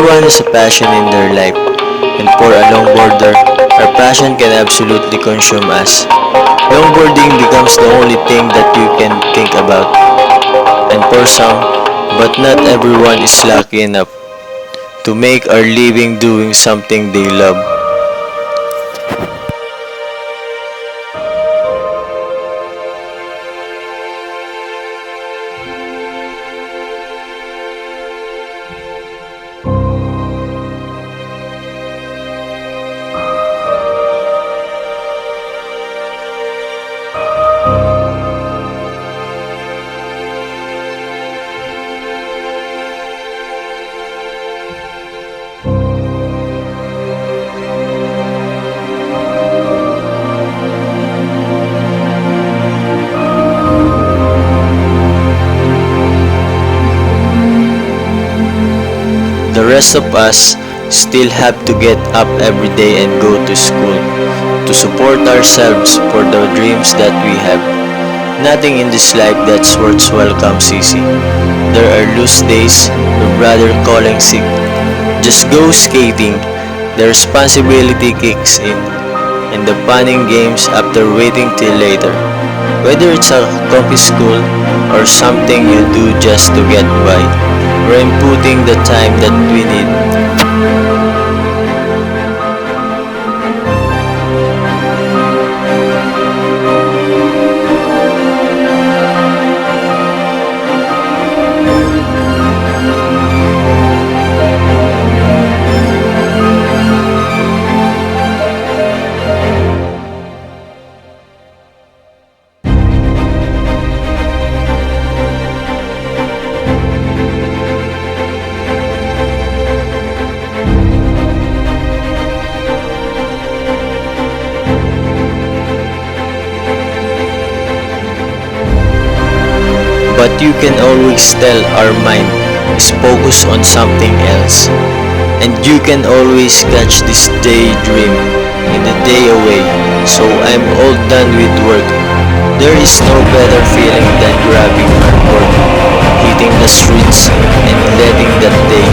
Everyone has a passion in their life, and for a longboarder, our passion can absolutely consume us. Longboarding becomes the only thing that you can think about, and for some, but not everyone is lucky enough to make a living doing something they love. The rest of us still have to get up every day and go to school to support ourselves for the dreams that we have. Nothing in this life that's worth while comes easy. There are loose days, your brother calling sick. Just go skating, the responsibility kicks in, and the punning games after waiting till later. Whether it's a coffee school or something you do just to get by, we're inputting the time that we need. But you can always tell our mind is focused on something else. And you can always catch this daydream in the day away. So I'm all done with work. There is no better feeling than grabbing our board, hitting the streets, and letting that day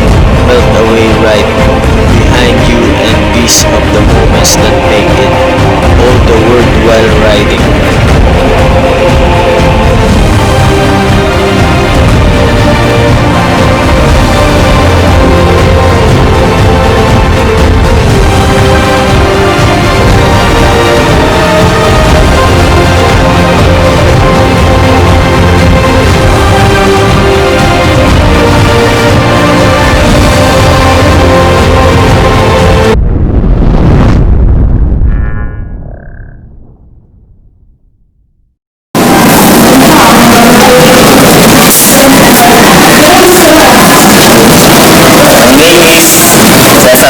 melt away right behind you and piece of the moments that make it all the worthwhile riding.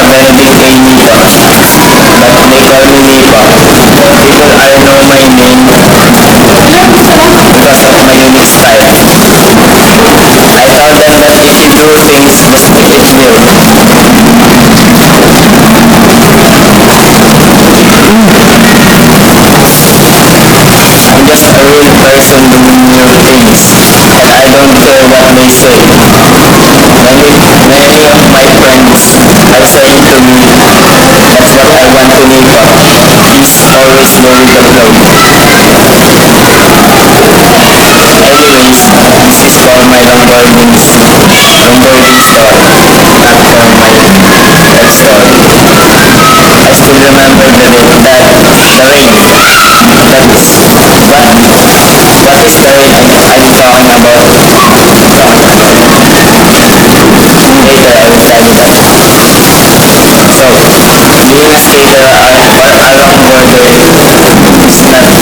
Benedict in Nipa, but they call me Nipa. People are know my name because of my unique style. I tell them that if you do things, just keep it real. I'm just a real person doing real things, and I don't care what they say. Many of my friends are saying to me, that's what I want to Nipa. He's always go with the flow. Anyways, this is for my longboarding store, not for my life story. I still remember the day that the rain. What is the rain I'm talking about? Later I will tell you that. So, being a skater or a longboarder is not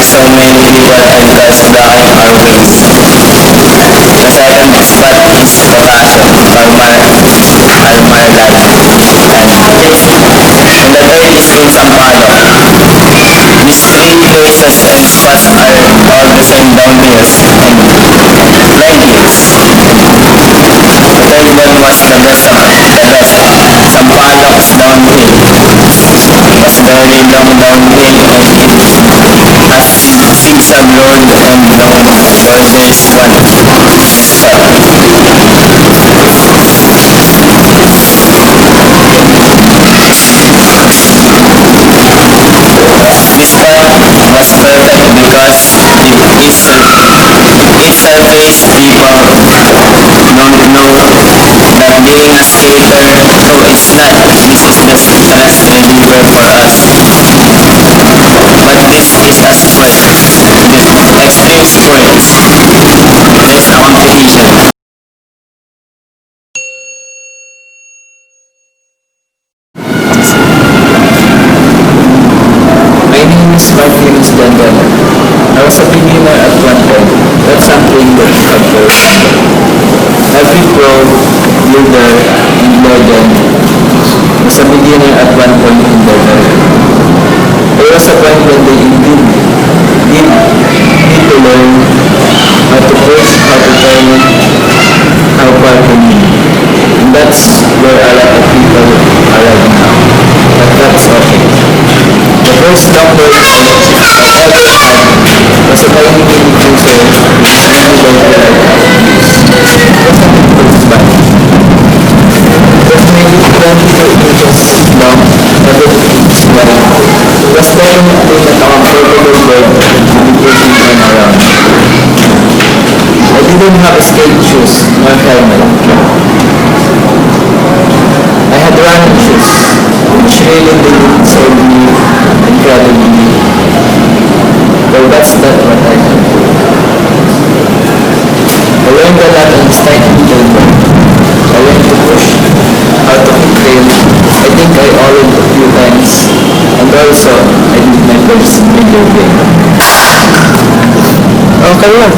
so many people try to block our ways. The second spot is the passion, normal life. And the third is in Sampalo. These three places and spots are all the same downhills and line hills. The third one was the best. Sampalo is downhill. It was very long downhill and it has zigzag road and down where there is one spot. This part was perfect because its surface people don't know that being a skater, so it's not. This is the stress reliever for us. But this is a sport, extreme sports. There's a competition. My name is Martinez. I was a beginner at one point. That's something that you have to remember. Every pro, leader, and legend was a beginner at one point in their career. There was a point when they need to learn how to push, how to turn, how far to lead. And that's where a lot of people are right now. But that's okay. The first LongBoard I ever had was a tiny mini cruiser with tiny low ride views. It wasn't improved by me. It was maybe 22 inches long, 7 inches wide. It was definitely not a comfortable board to be pushing on around. I didn't have skate shoes nor helmet. I had running shoes, which really didn't serve me incredibly. Well, that's not what I did. I learned a lot on striking table. I learned to push, how to kick rail. I think I ordered a few times. And also, I did my first video game. Okay lang.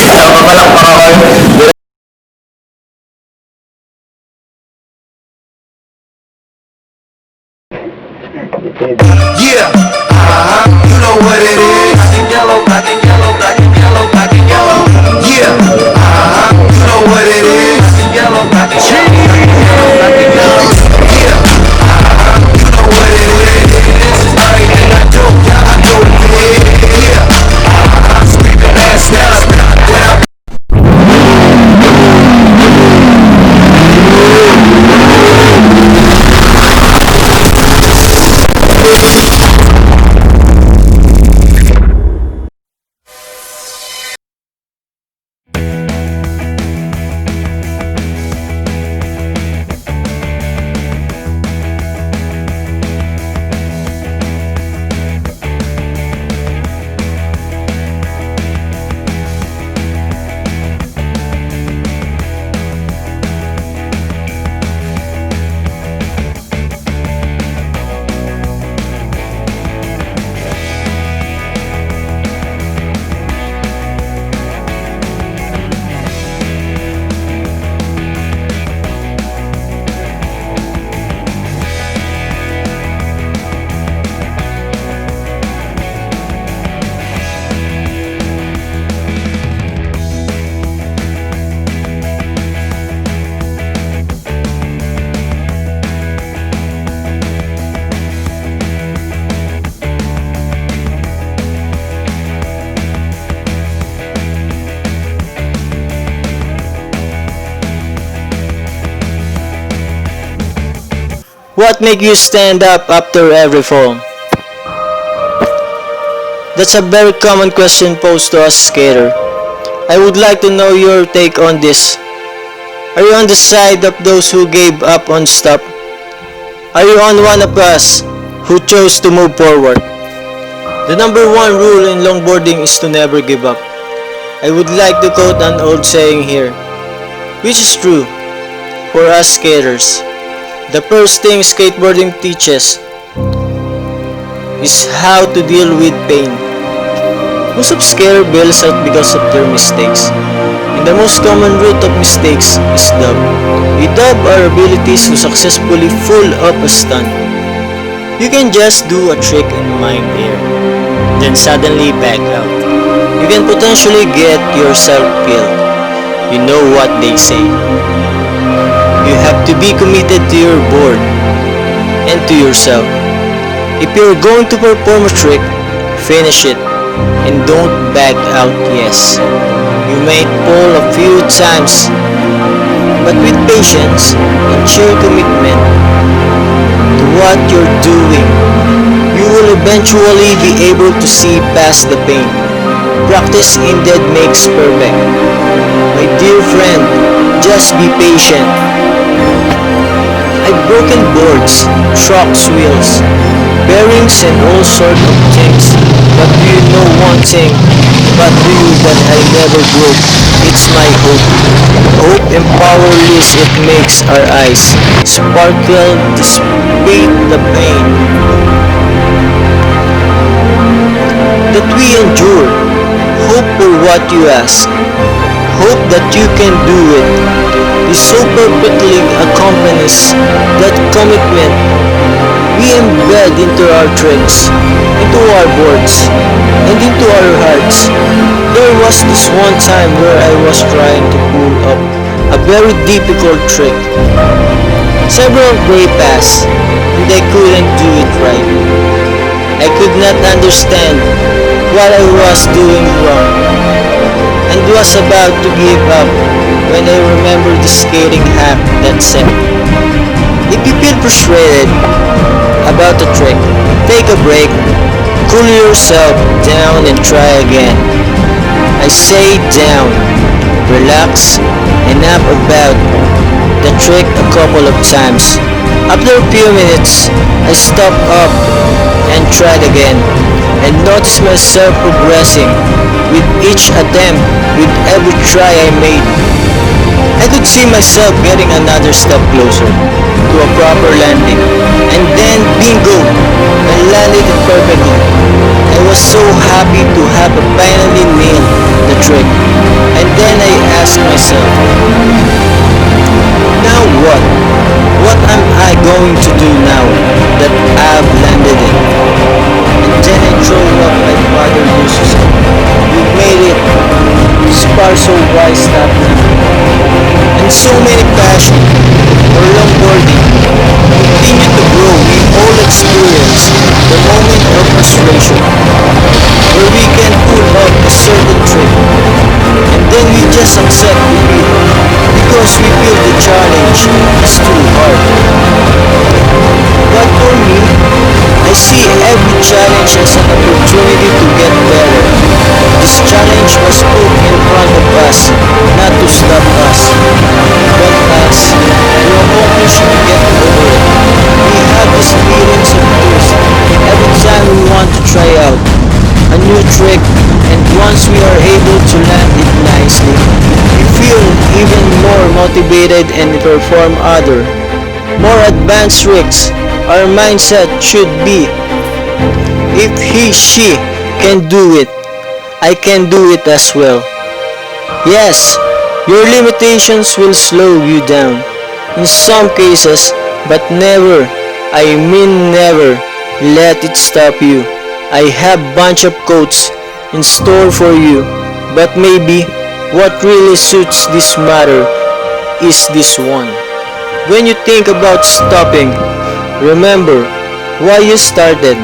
Nakapalakpak ako. Yeah, you know what it is. Black and yellow, black and yellow, black and yellow, black and yellow. Yeah, you know what it is. Black and yellow, black and yellow, black and yellow, black and yellow. Yeah, you know what it is. This is everything I do. I do it. Yeah, screaming ass now. What make you stand up after every fall? That's a very common question posed to us skater. I would like to know your take on this. Are you on the side of those who gave up on stop? Are you on one of us who chose to move forward? The number one rule in longboarding is to never give up. I would like to quote an old saying here, which is true for us skaters. The first thing skateboarding teaches is how to deal with pain. Most of scare bails out because of their mistakes. And the most common root of mistakes is dub. We dub our abilities to successfully pull up a stunt. You can just do a trick in midair, then suddenly back out. You can potentially get yourself killed. You know what they say. You have to be committed to your board and to yourself. If you're going to perform a trick, finish it and don't back out. Yes, you may fall a few times, but with patience and sheer commitment to what you're doing, you will eventually be able to see past the pain. Practice indeed makes perfect. My dear friend, just be patient. I've broken boards, trucks, wheels, bearings and all sorts of things. But do you know one thing? But do you that I never broke? It's my hope. Hope empowers, it makes our eyes sparkle despite the pain that we endure. Hope for what you ask. Hope that you can do it. This so perfectly accompanies that commitment we embed into our tricks, into our boards, and into our hearts. There was this one time where I was trying to pull up a very difficult trick. Several days passed, and I couldn't do it right. I could not understand what I was doing wrong, and was about to give up when I remembered the skating hack that said, if you feel frustrated about the trick, take a break, cool yourself down and try again. I say down, relax, and up about the trick a couple of times. After a few minutes, I stopped up and tried again, and noticed myself progressing with each attempt, with every try I made. I could see myself getting another step closer to a proper landing, and then bingo! I landed it perfectly. I was so happy to have finally nailed the trick, and then I asked myself, now what? What am I going to do now that I've landed it? And then I throw up my father uses it. You made it. Spar so wise stop now. And so many passion for longboarding. Continue to grow. We all experience the moment of frustration where we can pull off a certain trick, and then we just accept defeat because we feel the challenge is too hard. But for me, I see every challenge as an opportunity to get better. This challenge was put in front of us, not to stop us, but us to accomplish and get over it. We have this feelings of boost every time we want to try out a new trick, and once we are able to land it nicely, we feel even more motivated and perform other, more advanced tricks. Our mindset should be, if he, she can do it, I can do it as well. Yes, your limitations will slow you down in some cases, but never, I mean never, let it stop you. I have bunch of quotes in store for you, but maybe what really suits this matter is this one. When you think about stopping, remember why you started,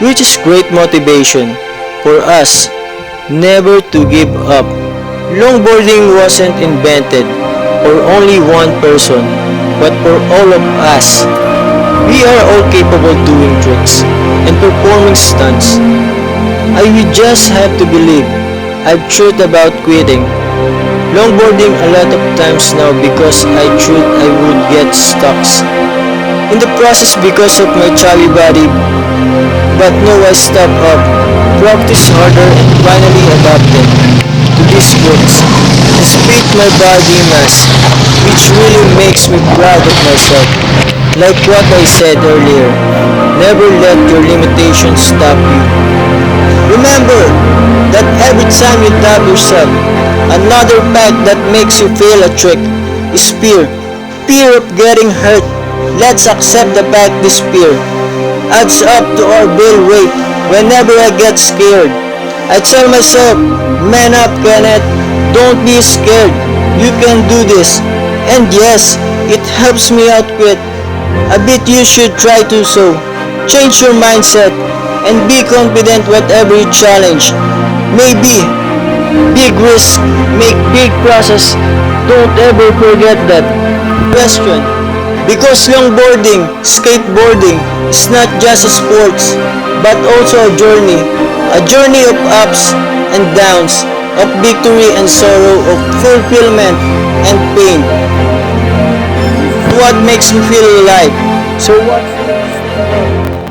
which is great motivation for us never to give up. Longboarding wasn't invented for only one person, but for all of us. We are all capable doing tricks and performing stunts. I will just have to believe. I've thought about quitting longboarding a lot of times now because I thought I would get stuck in the process because of my chubby body, but no, I stepped up, practiced harder, and finally adapted to these tricks despite my body mass, which really makes me proud of myself. Like what I said earlier, Never let your limitations stop you. Remember that every time you doubt yourself, another path that makes you fail a trick is fear. Fear of getting hurt. Let's accept the fact this fear adds up to our bill rate whenever I get scared. I tell myself, man up Kenneth, don't be scared, you can do this. And yes, it helps me out quit. A bit you should try to so. Change your mindset and be confident whatever you challenge. Maybe big risk, make big process. Don't ever forget that. Question. Because longboarding, skateboarding is not just a sports, but also a journey of ups and downs, of victory and sorrow, of fulfillment and pain. What makes me feel alive? So what's the next step?